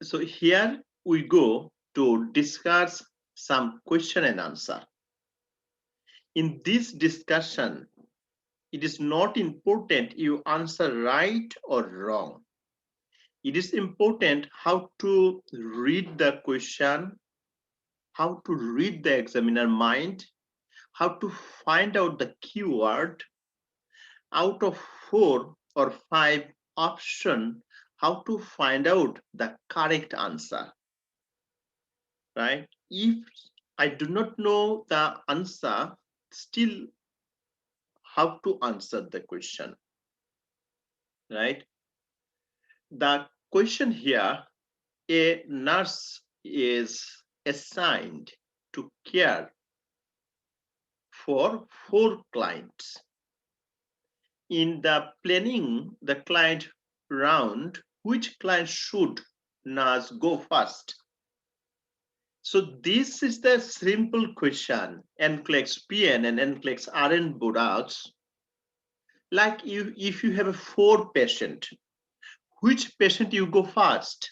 So here we go to discuss some question and answer. In this discussion, it is not important you answer right or wrong. It is important how to read the question, how to read the examiner mind, how to find out the keyword out of 4 or 5 options, how to find out the correct answer, right? If I do not know the answer, still how to answer the question, right? The question here, a nurse is assigned to care for 4 clients. In the planning the client round, which client should nurse go first? So this is the simple question. NCLEX PN and NCLEX RN products. Like if you have a 4 patient, which patient you go first?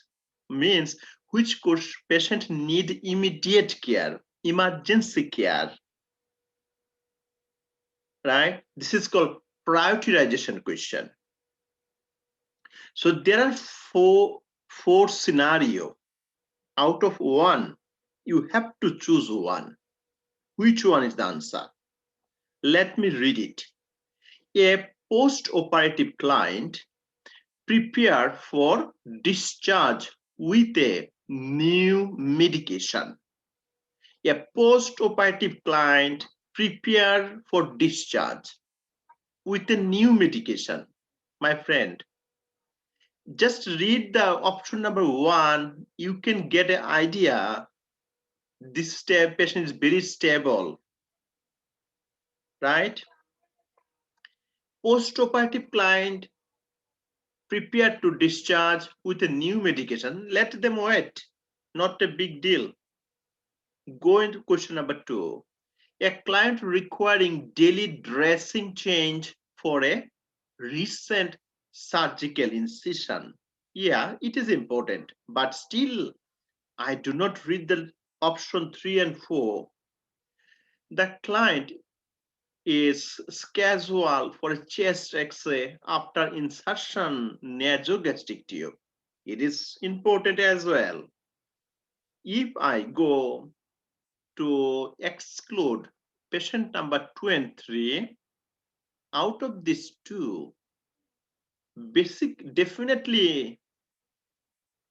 Means which patient need immediate care, emergency care, right? This is called prioritization question. So there are four scenario. Out of 1, you have to choose one. Which one is the answer? Let me read it. A post-operative client prepare for discharge with a new medication. A post-operative client prepare for discharge with a new medication. My friend, just read the option number 1. You can get an idea. This patient is very stable, right? Post-operative client prepared to discharge with a new medication. Let them wait. Not a big deal. Go into question number 2. A client requiring daily dressing change for a recent surgical incision. Yeah, it is important, but still, I do not read the option 3 and 4. The client is scheduled for a chest X-ray after insertion nasogastric tube. It is important as well. If I go to exclude patient number 2 and 3, out of these 2, definitely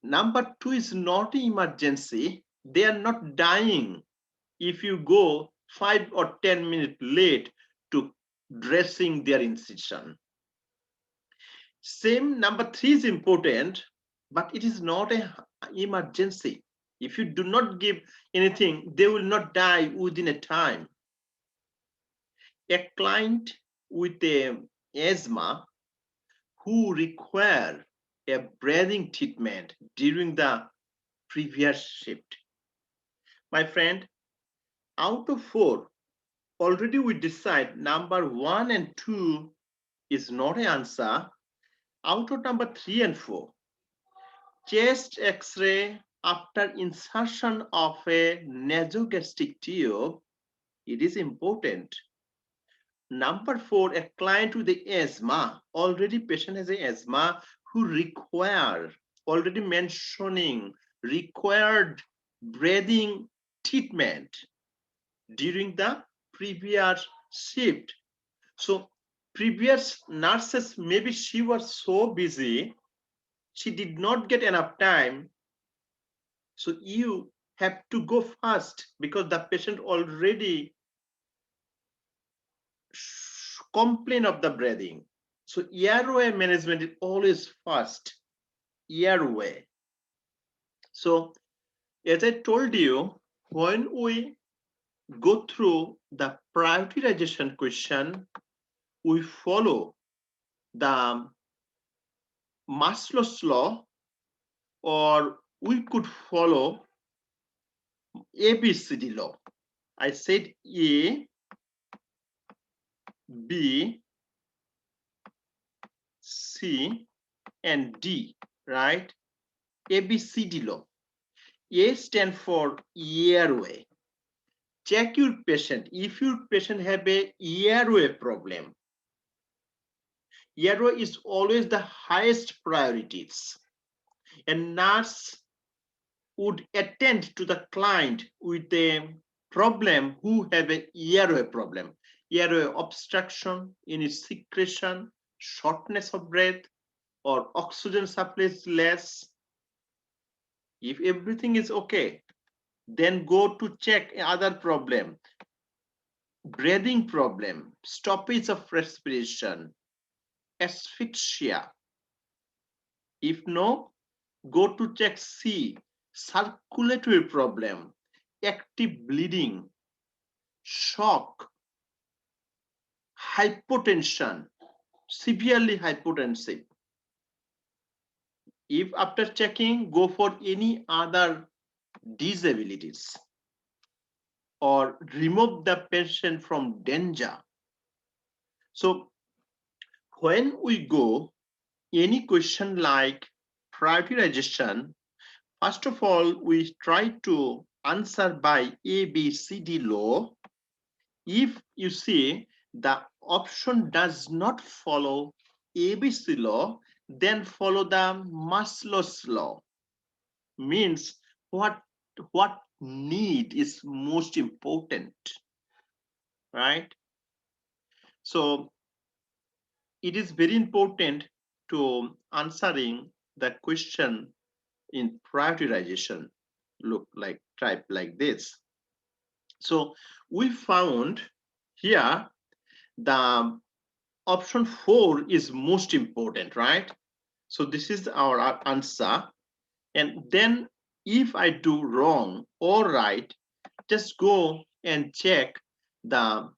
number 2 is not an emergency. They are not dying if you go 5 or 10 minutes late to dressing their incision. Same, number 3 is important, but it is not an emergency. If you do not give anything, they will not die within a time. A client with a asthma who require a breathing treatment during the previous shift. My friend, out of 4, already we decide number 1 and 2 is not an answer. Out of number 3 and 4, chest X-ray after insertion of a nasogastric tube, it is important. Number 4, a client with the asthma, already patient has a asthma who require, already mentioning, required breathing treatment during the previous shift. So previous nurses, maybe she was so busy, she did not get enough time. So you have to go fast because the patient already complain of the breathing. So airway management is always first, airway. So as I told you, when we go through the prioritization question, we follow the Maslow's law, or we could follow ABCD law. I said A, B, C, and D, right? ABCD law. A stand for airway. Check your patient. If your patient have a airway problem, airway is always the highest priorities. A nurse would attend to the client with a problem who have a airway problem, airway obstruction, any secretion, shortness of breath, or oxygen supply is less. If everything is okay, then go to check other problem, breathing problem, stoppage of respiration, asphyxia. If no, go to check C, circulatory problem, active bleeding, shock, hypotension, severely hypotensive. If after checking, go for any other disabilities or remove the patient from danger. So when we go any question like prioritization, first of all, we try to answer by ABCD law. If you see the option does not follow ABC law, then follow the Maslow's law. Means what need is most important, right? So it is very important to answering the question in prioritization look like type like this. So we found here the option 4 is most important, right? So this is our answer. And then if I do wrong or right, just go and check their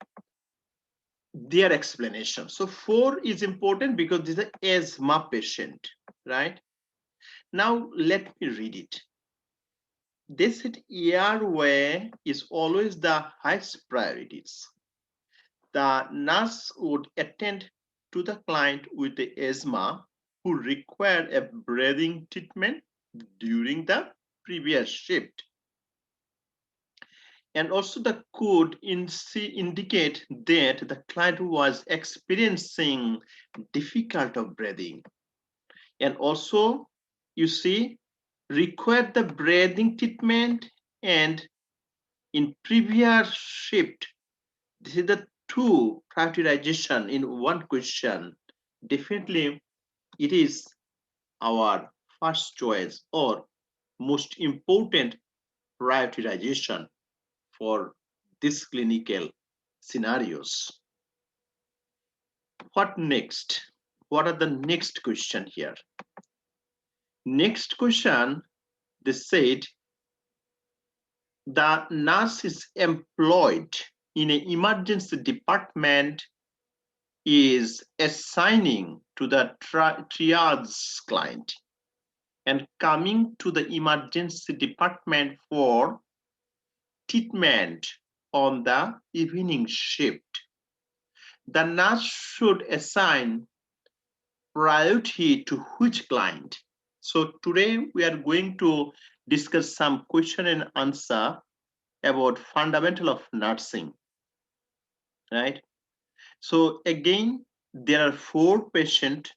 explanation. So 4 is important because this is an asthma patient, right? Now let me read it. They said airway is always the highest priorities. The nurse would attend to the client with the asthma who required a breathing treatment during the previous shift. And also the code indicate that the client was experiencing difficulty of breathing. And also you see required the breathing treatment and in previous shift. This is the two prioritization in one question. Definitely it is our first choice or most important prioritization for this clinical scenarios. What next? What are the next question here? Next question, they said the nurse is employed in an emergency department is assigning to the triage client and coming to the emergency department for treatment on the evening shift. The nurse should assign priority to which client? So today we are going to discuss some question and answer about fundamental of nursing, right? So again, there are 4 patients.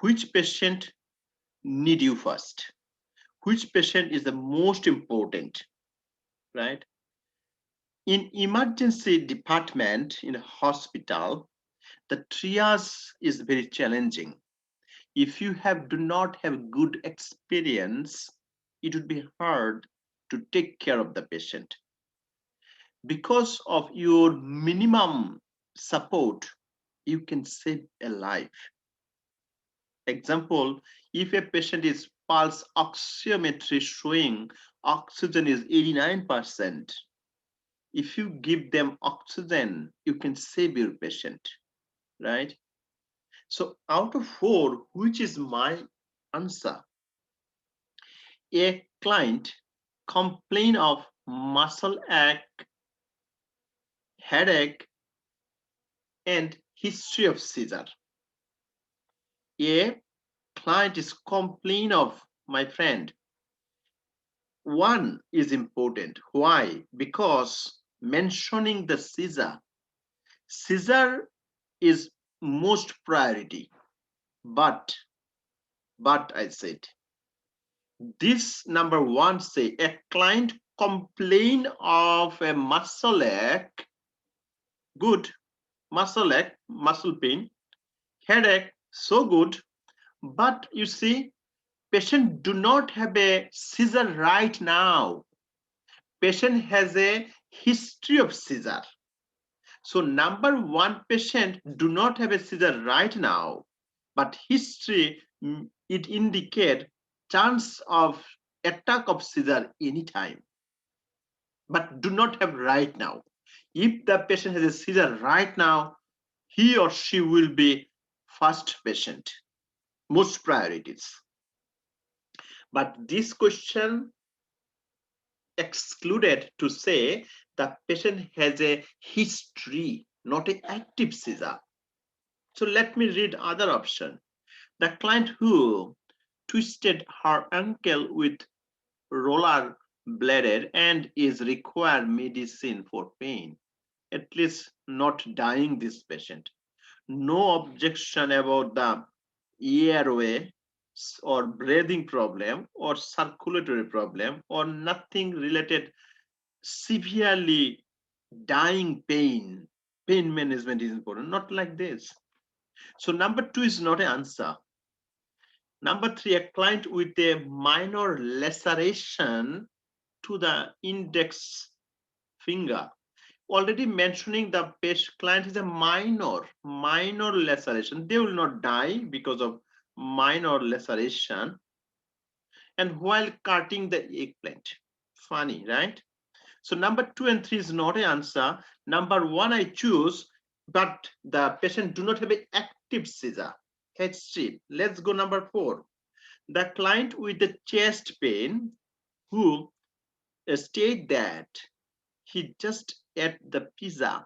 Which patient need you first? Which patient is the most important, right? In emergency department in a hospital, the triage is very challenging. If you do not have good experience, it would be hard to take care of the patient. Because of your minimum support, you can save a life. Example, if a patient is pulse oximetry showing oxygen is 89%, if you give them oxygen, you can save your patient, right? So out of 4, which is my answer? A client complain of muscle ache, headache, and history of seizure. A client is complain of my friend, one is important. Why? Because mentioning the Caesar is most priority. But I said, this number one say a client complain of a muscle ache, good, muscle ache, muscle pain, headache, so good. But you see, patient do not have a seizure right now. Patient has a history of seizure. So number one, patient do not have a seizure right now, but history, it indicate chance of attack of seizure anytime, but do not have right now. If the patient has a seizure right now, he or she will be first patient, most priorities. But this question excluded to say the patient has a history, not an active seizure. So let me read other option. The client who twisted her ankle with roller bladed and is required medicine for pain, at least not dying this patient. No objection about the airway or breathing problem or circulatory problem or nothing related severely dying pain. Pain management is important, not like this. So number two is not an answer. Number three, a client with a minor laceration to the index finger. Already mentioning the patient client is a minor laceration. They will not die because of minor laceration. And while cutting the eggplant, funny, right? So number two and three is not an answer. Number one I choose, but the patient do not have an active seizure. H3. Let's go number four. The client with the chest pain who state that he just ate the pizza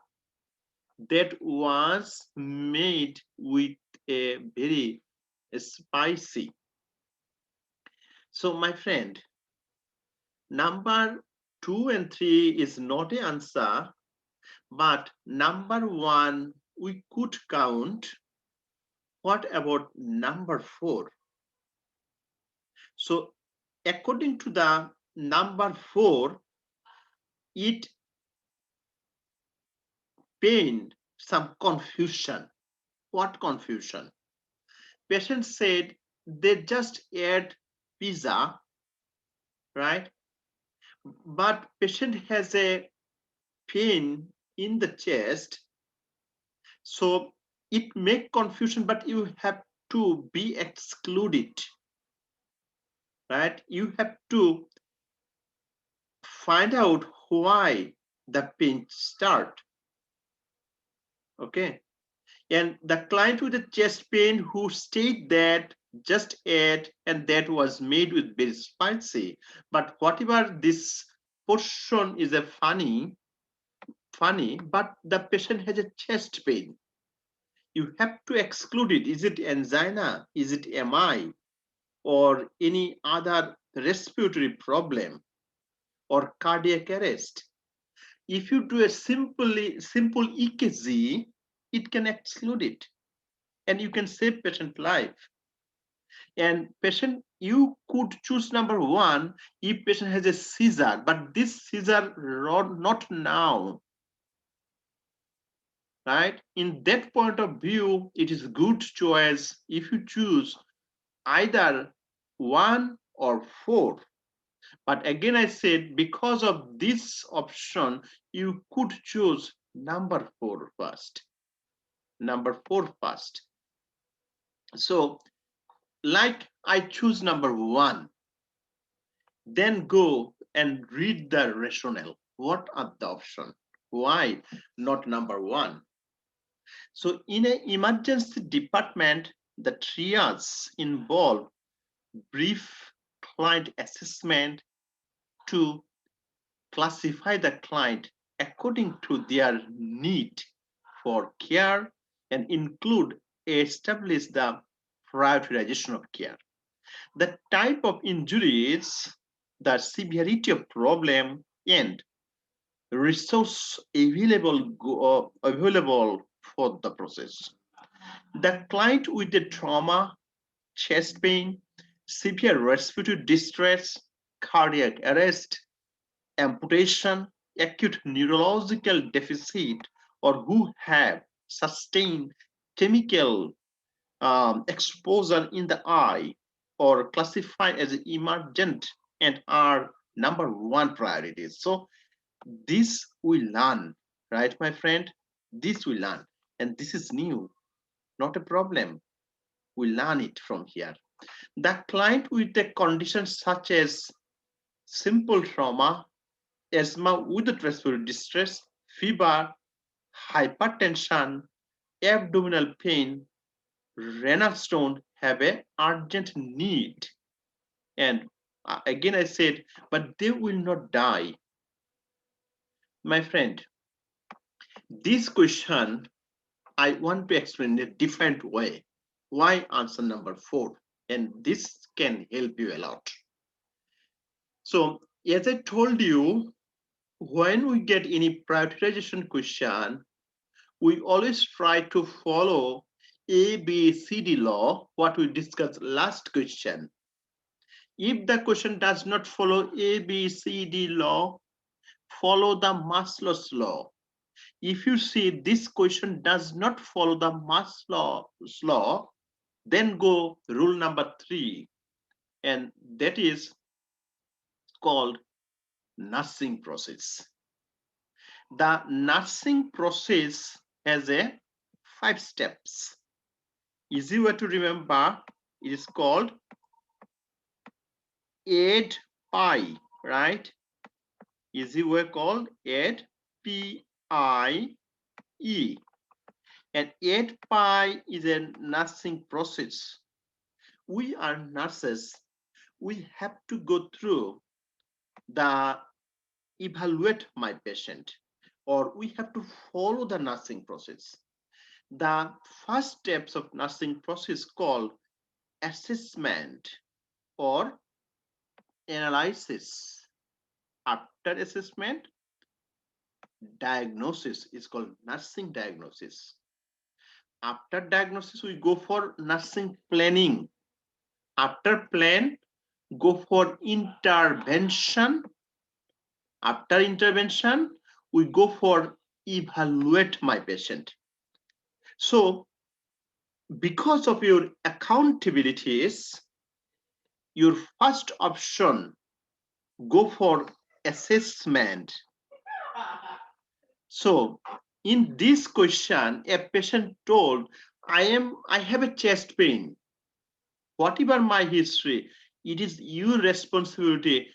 that was made with a very spicy. So my friend, number two and three is not an answer, but number one we could count. What about number four? So according to the number four, it pained some confusion. What confusion? Patient said they just ate pizza, right? But patient has a pain in the chest, so it make confusion, but you have to be excluded, right? You have to find out why the pain start, okay? And the client with the chest pain who state that just ate and that was made with very spicy, but whatever this portion is a funny, but the patient has a chest pain. You have to exclude it. Is it angina? Is it MI? Or any other respiratory problem or cardiac arrest? If you do a simple EKG, it can exclude it and you can save patient life. And patient, you could choose number one if patient has a seizure, but this seizure not now, right? In that point of view, it is good choice if you choose either one or four. But again, I said, because of this option, you could choose number four first. Number four first. So, like I choose number one, then go and read the rationale. What are the options? Why not number one? So, in an emergency department, the triage involve brief client assessment to classify the client according to their need for care and include establish the prioritization of care. The type of injuries, the severity of problem, and resource available for the process. The client with the trauma, chest pain, severe respiratory distress, cardiac arrest, amputation, acute neurological deficit, or who have sustained chemical exposure in the eye or classified as emergent and are number one priorities. So this we learn, right, my friend? This we learn, and this is new, not a problem. We learn it from here. The client with a condition such as simple trauma, asthma with respiratory distress, fever, hypertension, abdominal pain, renal stone have a urgent need. And again I said, but they will not die. My friend, this question I want to explain in a different way. Why answer number 4? And this can help you a lot. So as I told you, when we get any prioritization question, we always try to follow ABCD law, what we discussed last question. If the question does not follow ABCD law, follow the Maslow's law. If you see this question does not follow the Maslow's law, then go rule number 3, and that is called nursing process. The nursing process has a 5 steps. Easy way to remember, it is called aid pi, right? Easy way called aid, P-I-E. And aid pi is a nursing process. We are nurses. We have to go through the evaluate my patient, or we have to follow the nursing process. The first steps of nursing process called assessment or analysis. After assessment, diagnosis is called nursing diagnosis. After diagnosis, we go for nursing planning. After plan, go for intervention. After intervention, we go for evaluate my patient. So because of your accountabilities, your first option, go for assessment. So in this question, a patient told, I have a chest pain. Whatever my history, it is your responsibility.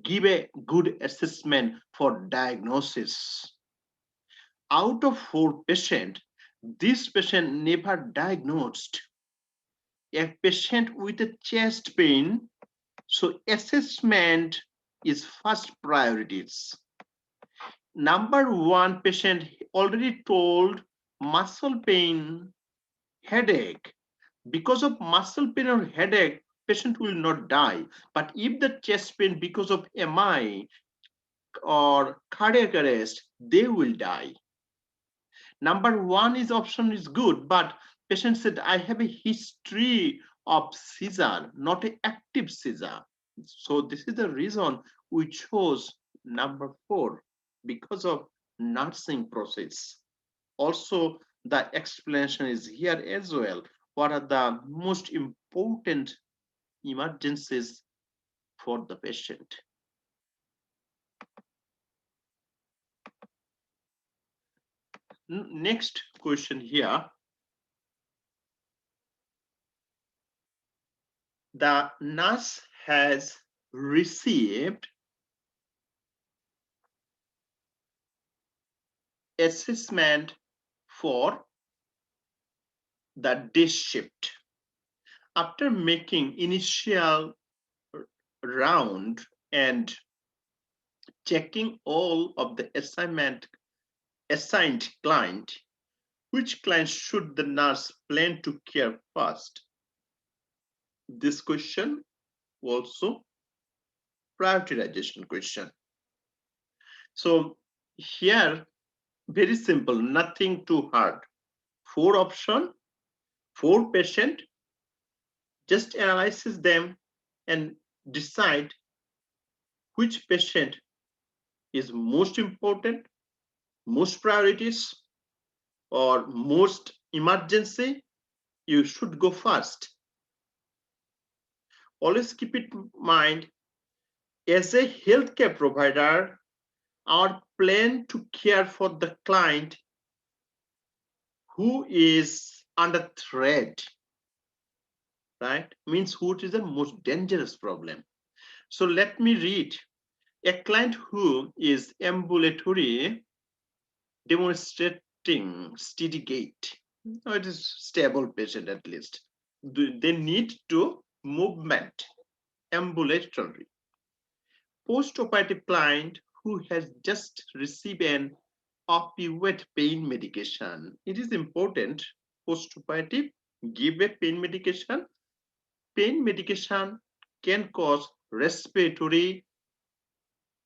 Give a good assessment for diagnosis. Out of 4 patients, this patient never diagnosed. A patient with a chest pain, so assessment is first priorities. Number 1 patient already told muscle pain, headache. Because of muscle pain or headache, patient will not die. But if the chest pain because of MI or cardiac arrest, they will die. Number 1 is option is good, but patient said, I have a history of seizure, not an active seizure. So this is the reason we chose number 4, because of nursing process. Also, the explanation is here as well. What are the most important emergencies for the patient? Next question here. The nurse has received assessment for the day shift. After making initial round and checking all of the assigned client, which client should the nurse plan to care first? this question also prioritization question. So here, very simple, nothing too hard. 4 option, 4 patient, just analyze them and decide which patient is most important, most priorities, or most emergency. You should go first. Always keep it in mind, as a healthcare provider, our plan to care for the client who is under threat, right? Means who is the most dangerous problem. So let me read. A client who is ambulatory, demonstrating steady gait. It is stable patient at least. They need to movement, ambulatory. Post-operative client who has just received an opioid pain medication. It is important, post-operative, give a pain medication. Pain medication can cause respiratory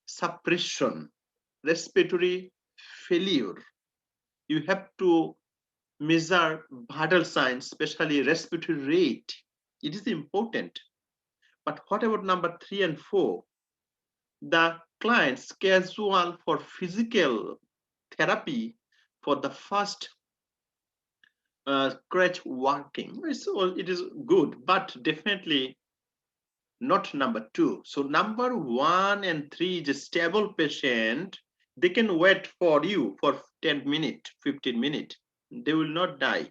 suppression, respiratory failure. You have to measure vital signs, especially respiratory rate. It is important. But what about number 3 and 4? The client schedule for physical therapy for the first scratch working. It is good, but definitely not number 2. So number 1 and 3 is a stable patient. They can wait for you for 10 minutes, 15 minutes. They will not die.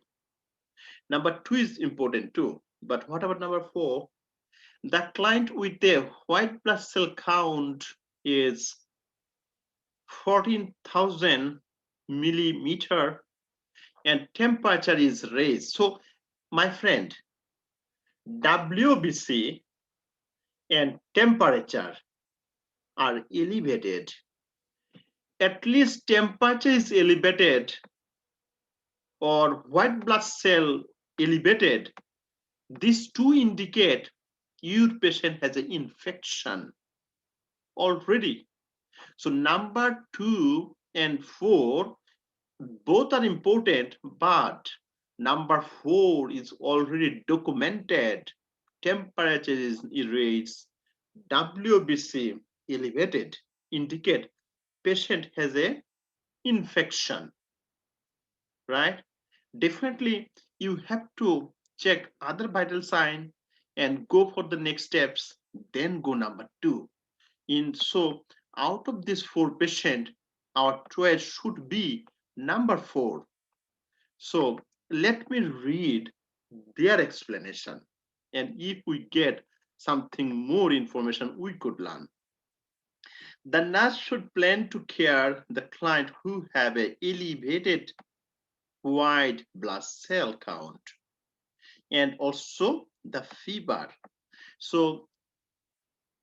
Number 2 is important too. But what about number 4? The client with a white blood cell count is 14,000 millimeter and temperature is raised. So my friend, WBC and temperature are elevated. At least temperature is elevated or white blood cell elevated. These two indicate your patient has an infection already. So number 2 and 4, both are important, but number 4 is already documented. Temperature is raised, WBC elevated, indicate patient has a infection, right? Definitely, you have to check other vital sign and go for the next steps, then go number 2. So out of this 4 patient, our choice should be number 4. So let me read their explanation. And if we get something more information, we could learn. The nurse should plan to care the client who have a elevated white blood cell count and also the fever. So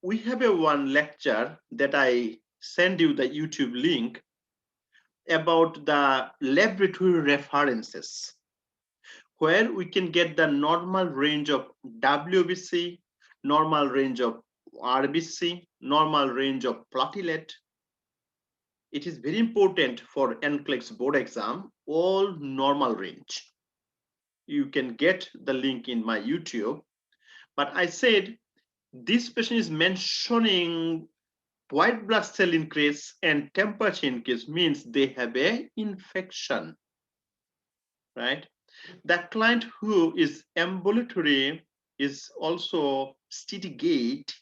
we have a one lecture that I send you the YouTube link about the laboratory references, where we can get the normal range of WBC, normal range of RBC, normal range of platelet. It is very important for NCLEX board exam, all normal range. You can get the link in my YouTube. But I said this patient is mentioning white blood cell increase and temperature increase means they have a infection, right? The client who is ambulatory is also steady gait.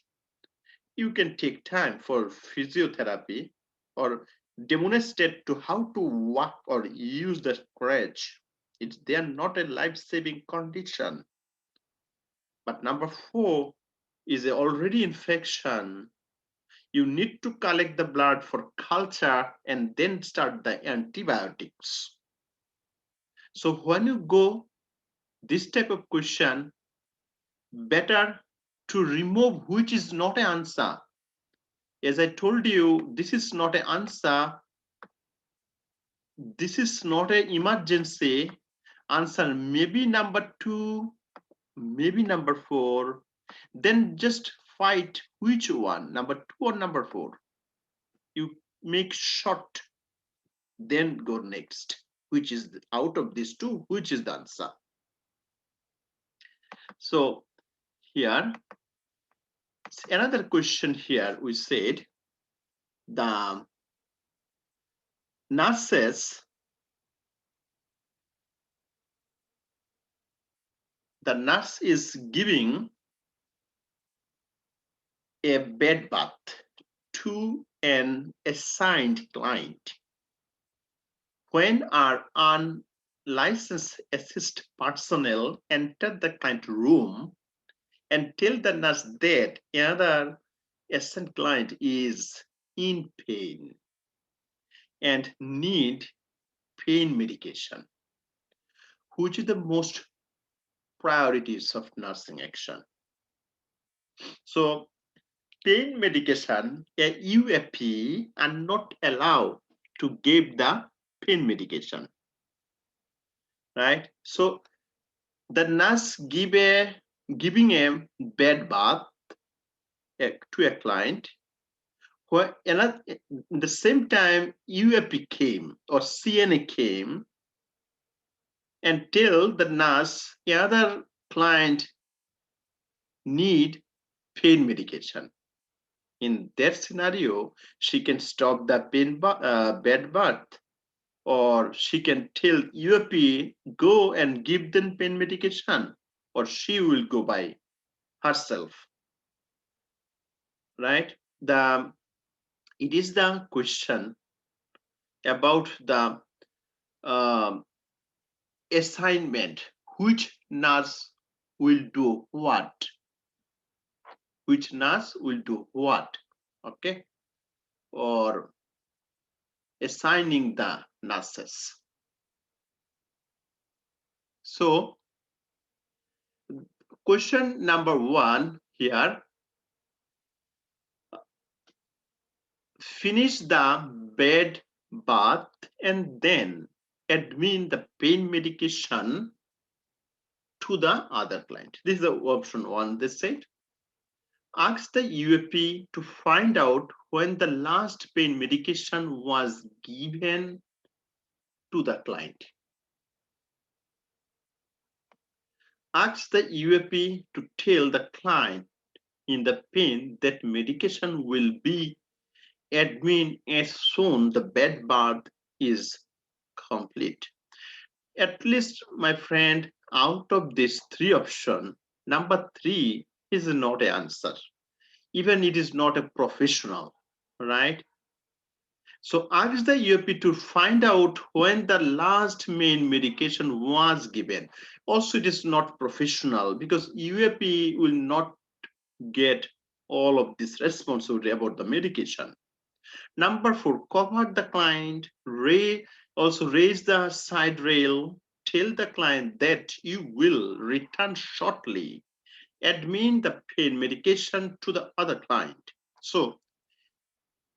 You can take time for physiotherapy or demonstrate to how to walk or use the crutch. They are not a life-saving condition. But number 4 is already infection. You need to collect the blood for culture and then start the antibiotics. So when you go this type of question, better to remove which is not an answer. As I told you, this is not an answer. This is not an emergency. Answer maybe number 2 maybe number 4, then just fight which one, number 2 or number 4. You make short, then go next. Which is out of these two, which is the answer? So here, another question here, we said the nurse is giving a bed bath to an assigned client. When our unlicensed assist personnel enter the client room and tell the nurse that another assigned client is in pain and need pain medication, which is the most priorities of nursing action? So pain medication, a UFP, are not allowed to give the pain medication, right? So the nurse giving a bed bath to a client, where another, the same time UFP came or CNA came and tell the nurse another client need pain medication. In that scenario, she can stop the bed bath, or she can tell UAP go and give them pain medication, or she will go by herself, right? It is the question about the assignment, which nurse will do what, which nurse will do what, okay, or assigning the nurses. So question number 1 here, finish the bed bath and then admin the pain medication to the other client. This is the option 1. They said, ask the UAP to find out when the last pain medication was given to the client. Ask the UAP to tell the client in the pain that medication will be admin as soon the bed bath is complete. At least, my friend, out of these 3 options, number 3 is not an answer. Even it is not a professional, right? So ask the UAP to find out when the last main medication was given. Also, it is not professional because UAP will not get all of this responsibility about the medication. Number 4, cover the client, also raise the side rail, tell the client that you will return shortly, admin the pain medication to the other client. So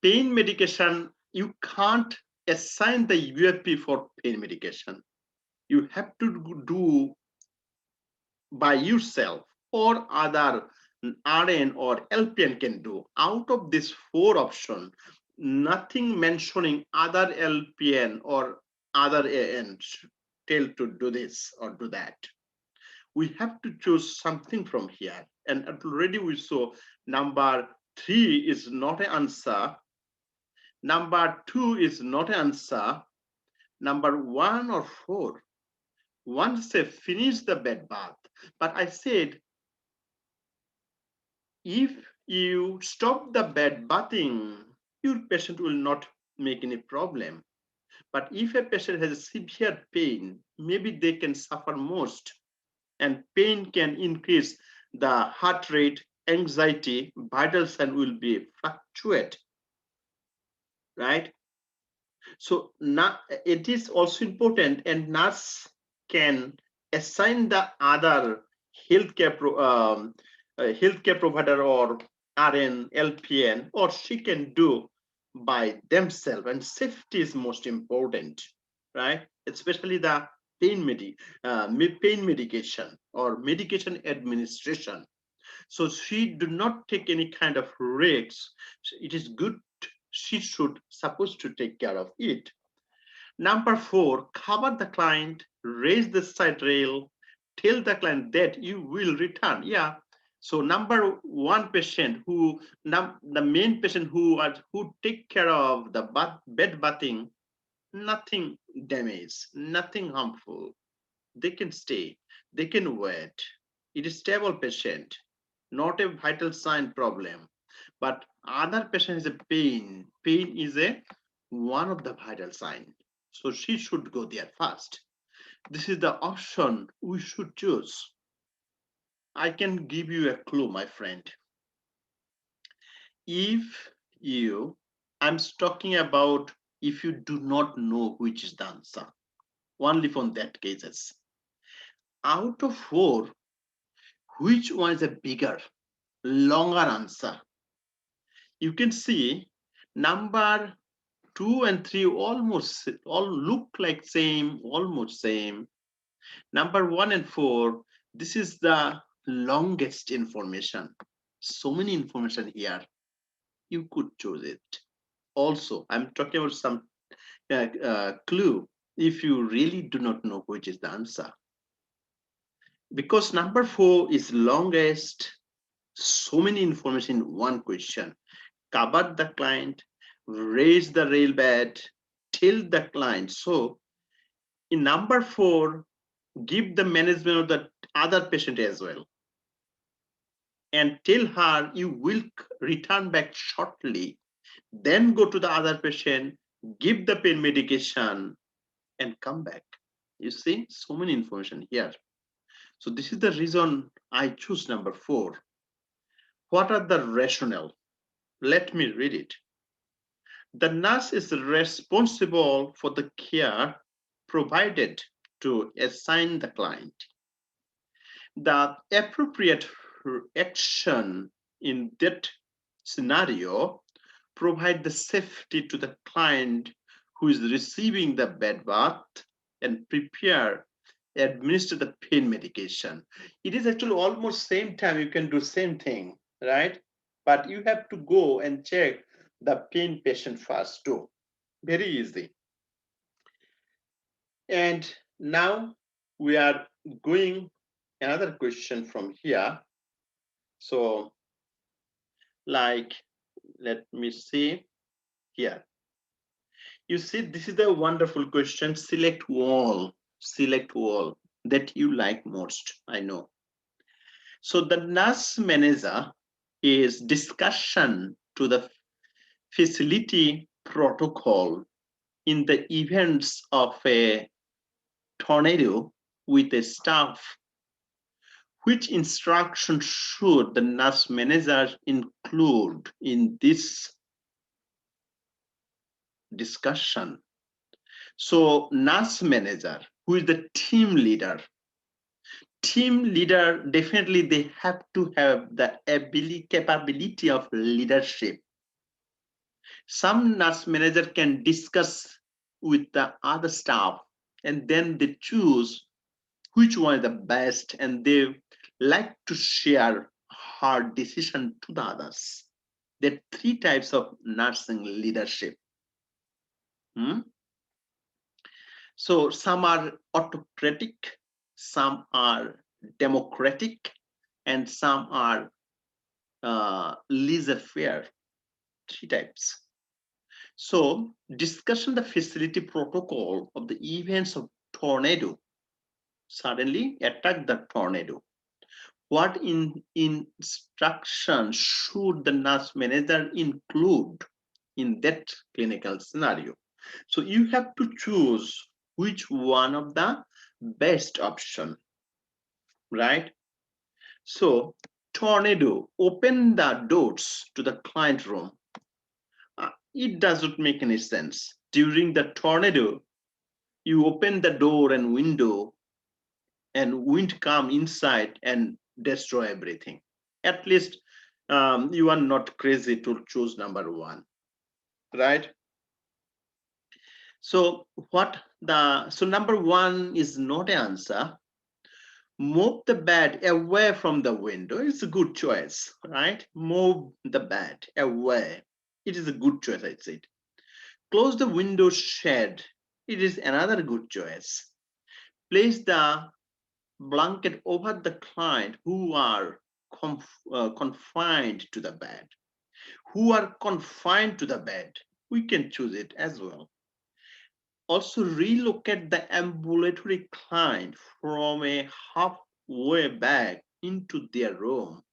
pain medication, you can't assign the UFP for pain medication. You have to do by yourself, or other RN or LPN can do. Out of these 4 options, nothing mentioning other LPN or other AN tell to do this or do that. We have to choose something from here. And already we saw number 3 is not an answer. Number 2 is not an answer. Number 1 or 4. One said finish the bed bath. But I said, if you stop the bed bathing, your patient will not make any problem. But if a patient has severe pain, maybe they can suffer most, and pain can increase the heart rate, anxiety, vital sign will be fluctuate, right? So now it is also important, and nurse can assign the other healthcare provider or RN, LPN, or she can do by themselves. And safety is most important, right? Especially the pain medication or medication administration. So she do not take any kind of risks. It is good. She should supposed to take care of it. Number 4, cover the client, raise the side rail, tell the client that you will return. Yeah. So number 1 patient the main patient who take care of the bed bathing, nothing damage, nothing harmful. They can stay, they can wait. It is stable patient, not a vital sign problem. But other patient is a pain. Pain is one of the vital sign. So she should go there first. This is the option we should choose. I can give you a clue, my friend. If I'm talking about if you do not know which is the answer, only from that cases. Out of 4, which one is a bigger, longer answer? You can see number 2 and 3 almost all look like same, almost same. Number 1 and 4, this is the longest information. So many information here. You could choose it. Also, I'm talking about some clue if you really do not know which is the answer. Because number 4 is longest, so many information in one question. Cover the client, raise the rail bed, tell the client. So in number 4, give the management of the other patient as well. And tell her you will return back shortly. Then go to the other patient, give the pain medication, and come back. You see, so many information here. So this is the reason I choose number 4. What are the rationale? Let me read it. The nurse is responsible for the care provided to assign the client. The appropriate action in that scenario provide the safety to the client who is receiving the bed bath and administer the pain medication. It is actually almost same time you can do same thing, right? But you have to go and check the pain patient first too. Very easy. And now we are going another question from here. So like, let me see here. You see, this is a wonderful question. Select all that you like most. I know. So the nurse manager is discussion to the facility protocol in the events of a tornado with a staff. Which instruction should the nurse manager include in this discussion? So nurse manager, who is the team leader, definitely they have to have the capability of leadership. Some nurse manager can discuss with the other staff and then they choose which one is the best and they like to share her decision to the others. There are 3 types of nursing leadership. So some are autocratic, some are democratic, and some are laissez-faire. 3 types. So discussion the facility protocol of the events of tornado. Suddenly attack the tornado. What instruction should the nurse manager include in that clinical scenario? So you have to choose which one of the best option, right? So tornado, open the doors to the client room. It doesn't make any sense. During the tornado, you open the door and window and wind come inside and destroy everything. At least you are not crazy to choose number 1, right? So number one is not an answer. Move the bed away from the window. It's a good choice, right? Move the bed away. It is a good choice, I said. Close the window shade. It is another good choice. Place the blanket over the client who are confined to the bed. Who are confined to the bed. We can choose it as well. Also relocate the ambulatory client from a halfway back into their room.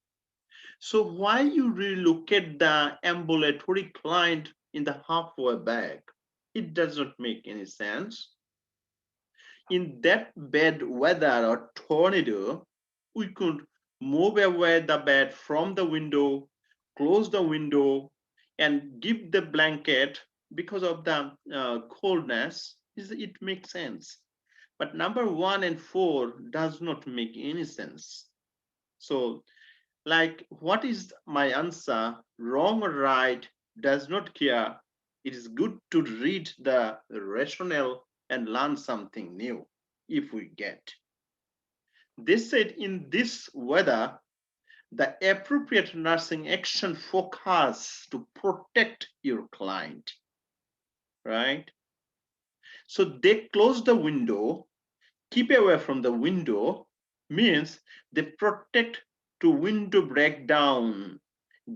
So why you relocate the ambulatory client in the halfway back? It does not make any sense. In that bad weather or tornado, we could move away the bed from the window, close the window, and give the blanket because of the coldness. It makes sense. But number 1 and 4 does not make any sense. So, like, what is my answer? Wrong or right does not care. It is good to read the rationale and learn something new if we get. They said in this weather, the appropriate nursing action focus to protect your client, right? So they close the window, keep away from the window means they protect to window breakdown,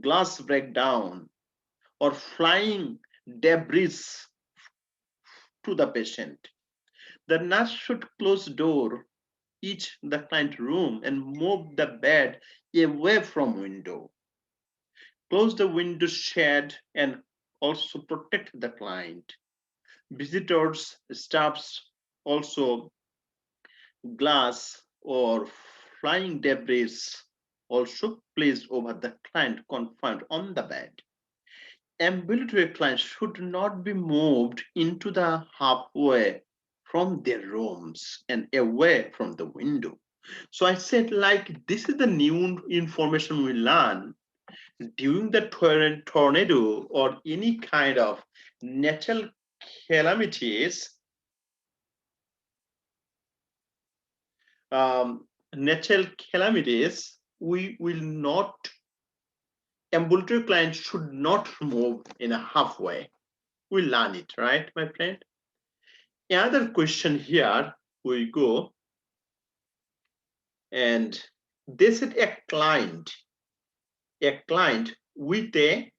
glass breakdown, or flying debris to the patient. The nurse should close door each the client room and move the bed away from window. Close the window shade and also protect the client. Visitors, staffs, also glass or flying debris also placed over the client confined on the bed. Ambulatory clients should not be moved into the halfway from their rooms and away from the window. So I said, like, this is the new information we learn during the tornado or any kind of natural calamities. Natural calamities, we will not, ambulatory clients should not move in a halfway. We learn it, right, my friend? Another question here, we go, and they said a client with a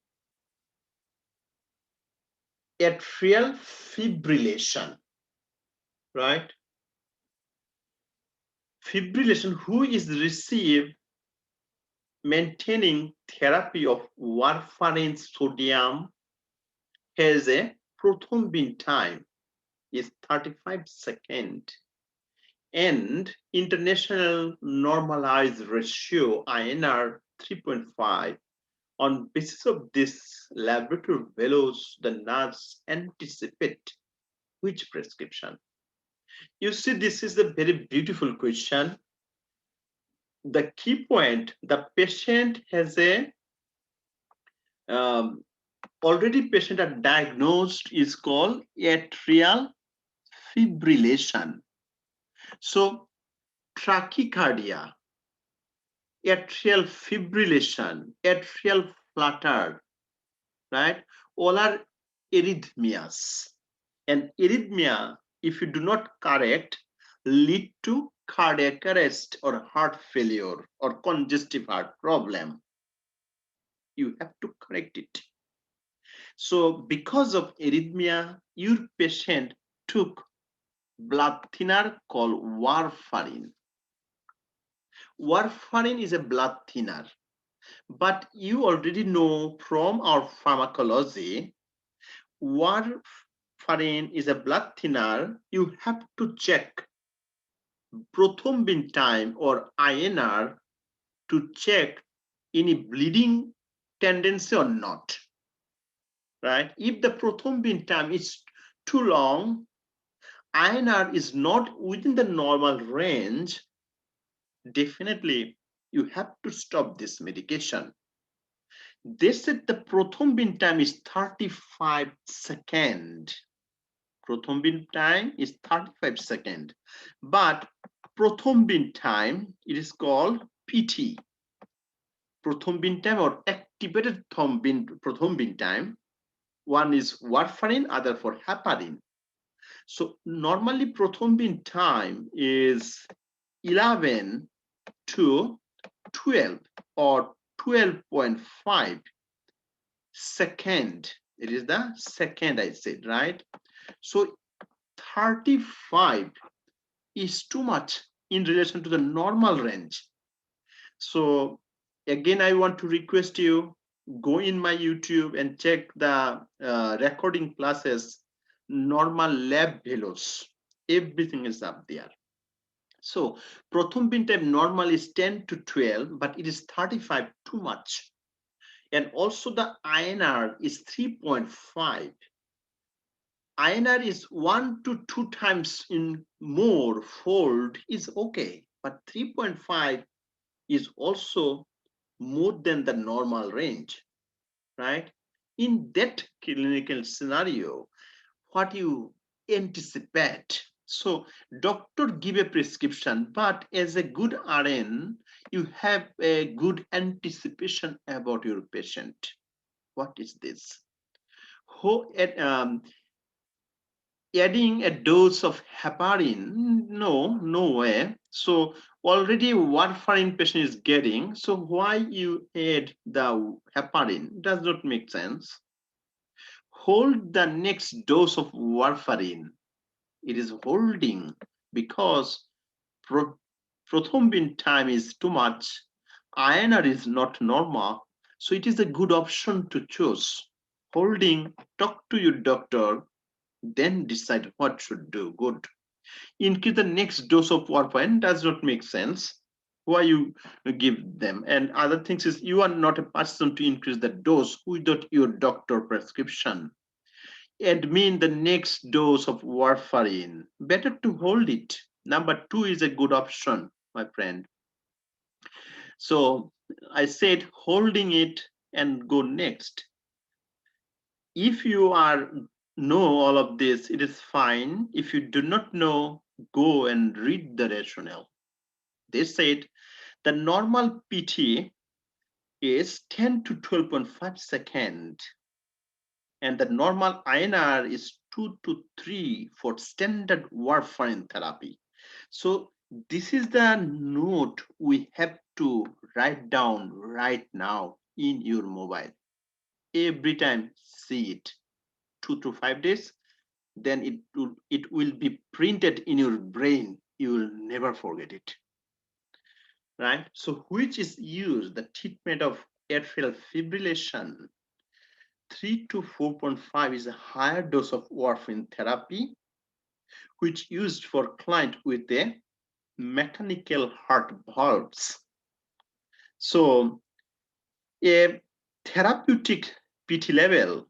atrial fibrillation, right? Fibrillation who is received maintaining therapy of warfarin sodium has a prothrombin time is 35 seconds and international normalized ratio INR 3.5. On basis of this laboratory values, the nurse anticipate which prescription. You see, this is a very beautiful question. The key point, the patient has a already patient are diagnosed is called atrial fibrillation. So tachycardia, atrial fibrillation, atrial flutter, right? All are arrhythmias. And arrhythmia, if you do not correct, lead to cardiac arrest or heart failure or congestive heart problem. You have to correct it. So because of arrhythmia, your patient took blood thinner called warfarin. Warfarin is a blood thinner, but you already know from our pharmacology, warfarin is a blood thinner. You have to check prothrombin time or INR to check any bleeding tendency or not, right? If the prothrombin time is too long, INR is not within the normal range, definitely you have to stop this medication. They said the prothrombin time is 35 seconds. Prothom beat time is 35 seconds, but Prothom beat time, it is called PT. Prothom beat time or activated Prothom beat time. One is warfarin, other for heparin. So normally Prothom beat time is 11 to 12 or 12.5 second. It is the second I said, right? So 35 is too much in relation to the normal range. So again, I want to request you, go in my YouTube and check the recording classes, normal lab values. Everything is up there. So Prothom beat time normal is 10 to 12, but it is 35 too much. And also the INR is 3.5. INR is 1 to 2 times in more fold is okay, but 3.5 is also more than the normal range, right? In that clinical scenario, what you anticipate? So doctor give a prescription, but as a good RN, you have a good anticipation about your patient. What is this? Adding a dose of heparin? No way. So already warfarin patient is getting, so why you add the heparin? Does not make sense. Hold the next dose of warfarin. It is holding because Prothom beat time is too much, INR is not normal, so it is a good option to choose. Holding, talk to your doctor, then decide what should do. Good. Increase the next dose of warfarin does not make sense. Why you give them? And other things is you are not a person to increase the dose without your doctor prescription. And mean the next dose of warfarin. Better to hold it. Number 2 is a good option, my friend. So I said holding it and go next. If you know all of this, it is fine. If you do not know, go and read the rationale. They said the normal PT is 10 to 12.5 seconds, and the normal INR is 2 to 3 for standard warfarin therapy. So this is the note we have to write down right now in your mobile. Every time see it. 2 to 5 days, then it will be printed in your brain. You will never forget it, right? So which is used, the treatment of atrial fibrillation? 3 to 4.5 is a higher dose of warfarin therapy, which used for client with a mechanical heart valves. So a therapeutic PT level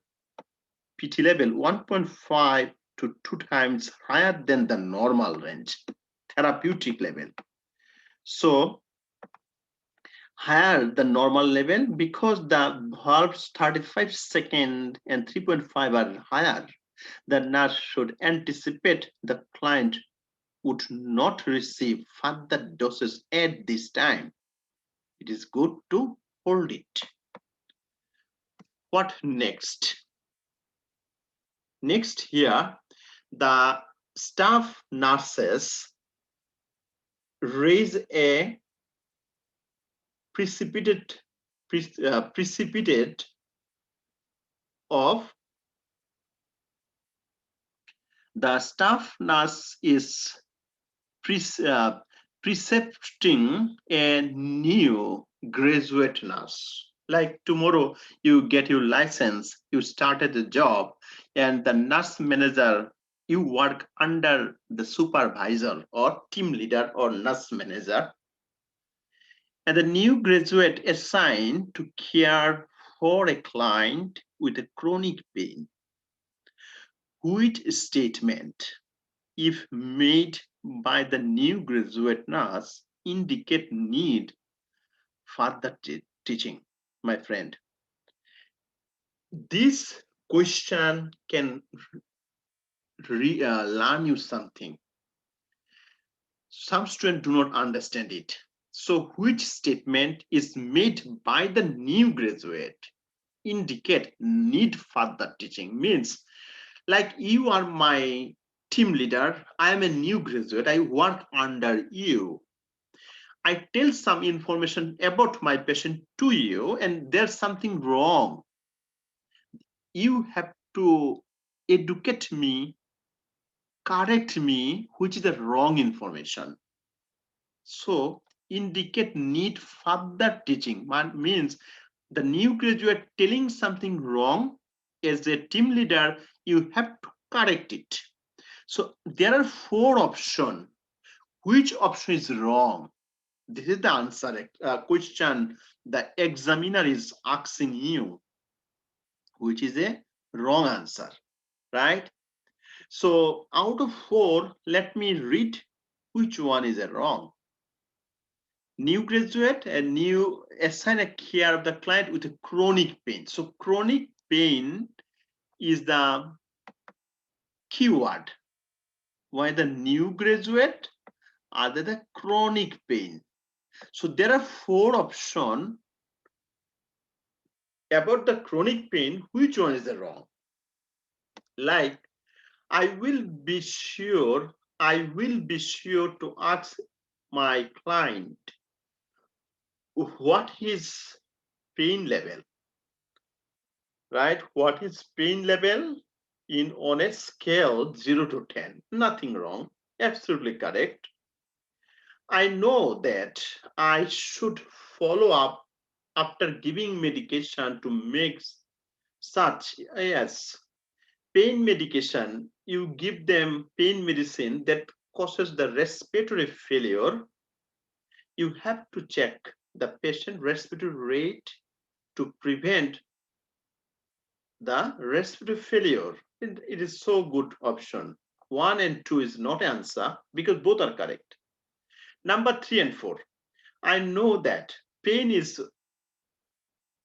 1.5 to 2 times higher than the normal range, therapeutic level. So higher the normal level because the valves 35 second and 3.5 are higher. The nurse should anticipate the client would not receive further doses at this time. It is good to hold it. What next? Next here, the staff nurses raise a precipitate of the staff nurse is precepting a new graduate nurse. Like tomorrow you get your license, you started the job, and the nurse manager, you work under the supervisor or team leader or nurse manager, and the new graduate assigned to care for a client with a chronic pain. Which statement, if made by the new graduate nurse, indicate need further teaching, my friend? This question can learn you something. Some students do not understand it. So which statement is made by the new graduate indicate need further teaching? Means, like, you are my team leader, I am a new graduate, I work under you, I tell some information about my patient to you, and there's something wrong. You have to educate me, correct me, which is the wrong information. So indicate need further teaching. One means the new graduate telling something wrong, as a team leader, you have to correct it. So there are 4 options. Which option is wrong? This is the answer question the examiner is asking you, which is a wrong answer, right? So out of 4, let me read which one is a wrong. New graduate and new assign a care of the client with a chronic pain. So chronic pain is the keyword. Why the new graduate? Are the chronic pain? So there are 4 options about the chronic pain. Which one is the wrong? Like, I will be sure to ask my client what his pain level, right? What is pain level in on a scale 0 to 10? Nothing wrong, absolutely correct. I know that I should follow up after giving medication to make such, yes, pain medication, you give them pain medicine that causes the respiratory failure. You have to check the patient respiratory rate to prevent the respiratory failure. It is so good option. 1 and 2 is not answer because both are correct. Number 3 and 4. I know that pain is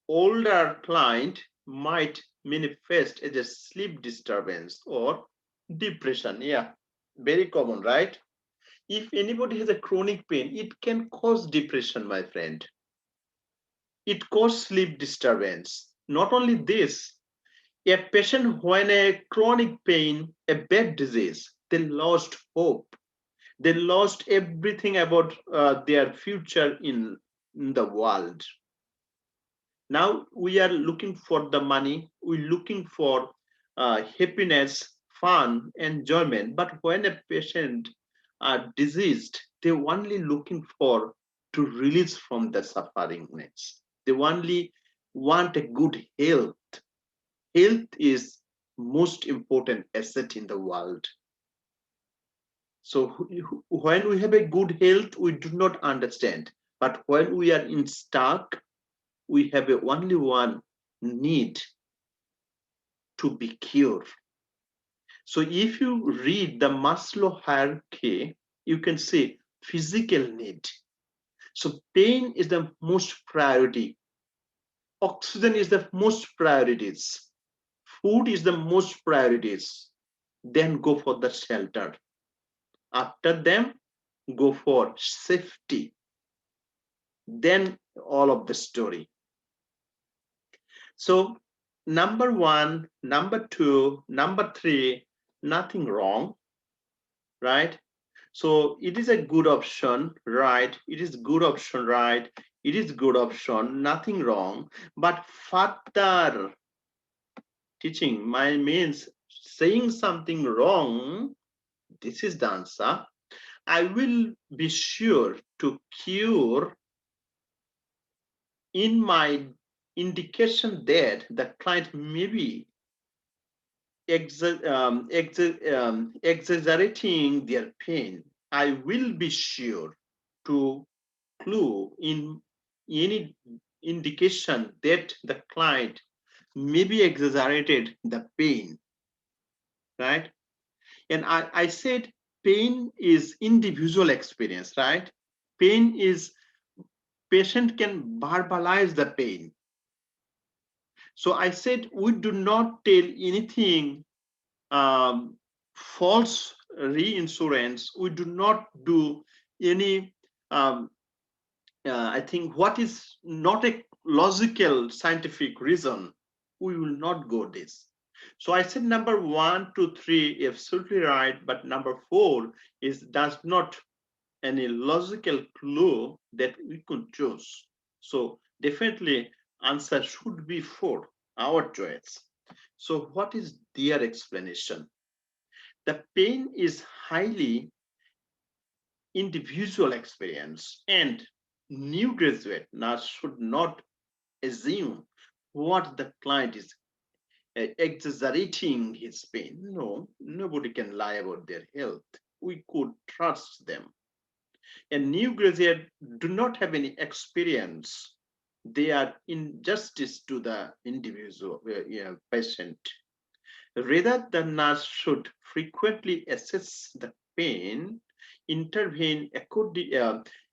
older client might manifest as a sleep disturbance or depression. Yeah, very common, right? If anybody has a chronic pain, it can cause depression, my friend. It causes sleep disturbance. Not only this, a patient when a chronic pain, a bad disease, they lost hope. They lost everything about their future in the world. Now we are looking for the money, we're looking for happiness, fun, enjoyment. But when a patient are diseased, they're only looking for to release from the sufferingness. They only want a good health. Health is most important asset in the world. So when we have a good health, we do not understand. But when we are in stuck, we have only one need to be cured. So if you read the Maslow hierarchy, you can see physical need. So pain is the most priority. Oxygen is the most priorities. Food is the most priorities. Then go for the shelter. After them, go for safety. Then all of the story. So number 1, number 2, number 3, nothing wrong, right? So it is a good option, right? It is good option, right? It is good option, nothing wrong. But further teaching my means saying something wrong, this is the answer. I will be sure to cure in my indication that the client may be exaggerating their pain. I will be sure to clue in any indication that the client maybe exaggerated the pain, right? And I said pain is individual experience, right? Pain is patient can verbalize the pain. So I said we do not tell anything false reinsurance. We do not do any, I think, what is not a logical scientific reason, we will not go this. So I said number 1, 2, 3, absolutely right, but number 4 is does not any logical clue that we could choose. So definitely answer should be 4, our choice. So what is their explanation? The pain is highly individual experience, and new graduate nurse should not assume what the client is exaggerating his pain. No, nobody can lie about their health. We could trust them. And new graduate do not have any experience. They are injustice to the individual patient. Rather, the nurse should frequently assess the pain, intervene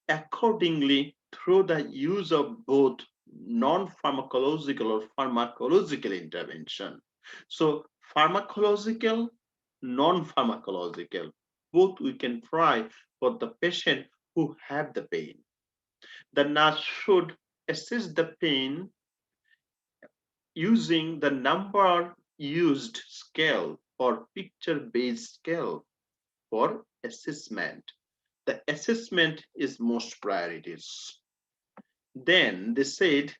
accordingly through the use of both non-pharmacological or pharmacological intervention. So pharmacological, non-pharmacological, both we can try for the patient who have the pain. The nurse should assess the pain using the number used scale or picture-based scale for assessment. The assessment is most priorities. Then they said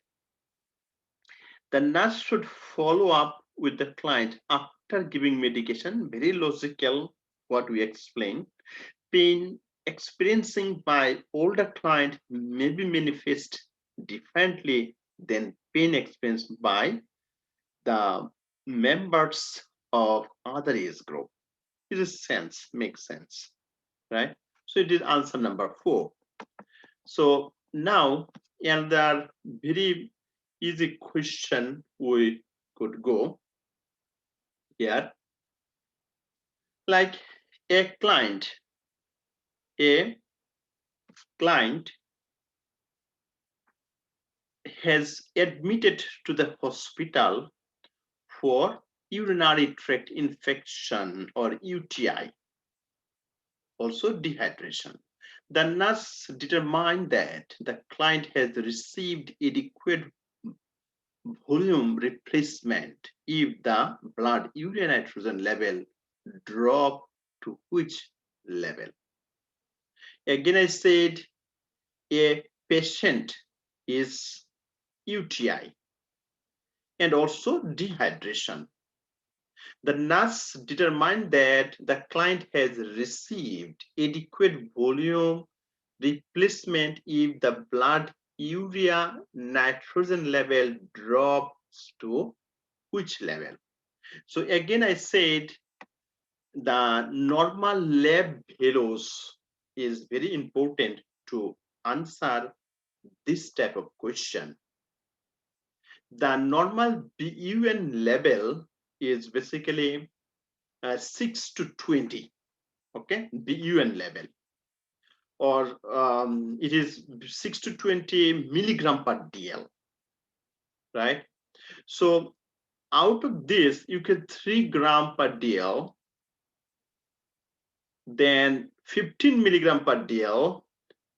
the nurse should follow up with the client after giving medication. Very logical, what we explained. Pain experiencing by older client may be manifest differently than pain experienced by the members of other age group. It is sense, makes sense, right? So it is answer number 4. So now another very easy question we could go here. Like a client has admitted to the hospital for urinary tract infection or UTI, also dehydration. The nurse determined that the client has received adequate volume replacement if the blood urea nitrogen level drop to which level? Again, I said a patient is UTI and also dehydration. The nurse determined that the client has received adequate volume replacement if the blood urea nitrogen level drops to which level? So again, I said the normal lab values is very important to answer this type of question. The normal BUN level is basically 6 to 20, okay, BUN level, or it is 6 to 20 milligram per DL, right? So out of this, you get 3 gram per DL, then 15 milligram per DL,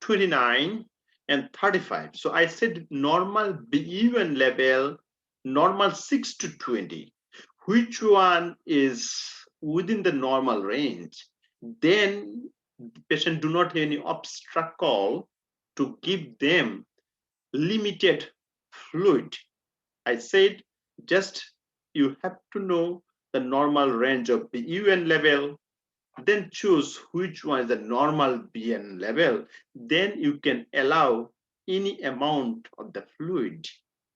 29 and 35. So I said normal BUN level, normal 6 to 20. Which one is within the normal range? Then the patient do not have any obstacle to give them limited fluid. I said just you have to know the normal range of BUN level, then choose which one is the normal BN level. Then you can allow any amount of the fluid,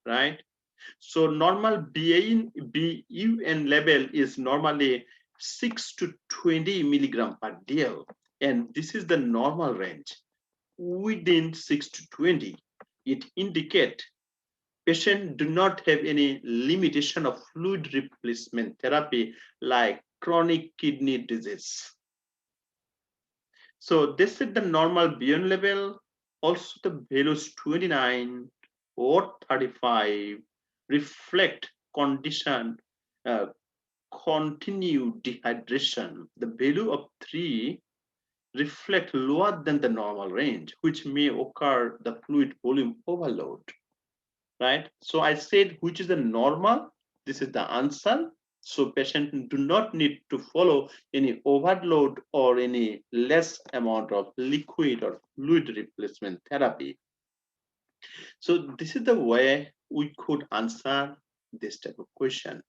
right? So normal BUN level is normally 6 to 20 milligram per DL. And this is the normal range within 6 to 20. It indicates patients do not have any limitation of fluid replacement therapy like chronic kidney disease. So this is the normal BN level. Also the values 29 or 35 reflect condition continued dehydration, the value of 3 reflect lower than the normal range, which may occur the fluid volume overload, right? So I said, which is the normal? This is the answer. So patient do not need to follow any overload or any less amount of liquid or fluid replacement therapy. So this is the way we could answer this type of question.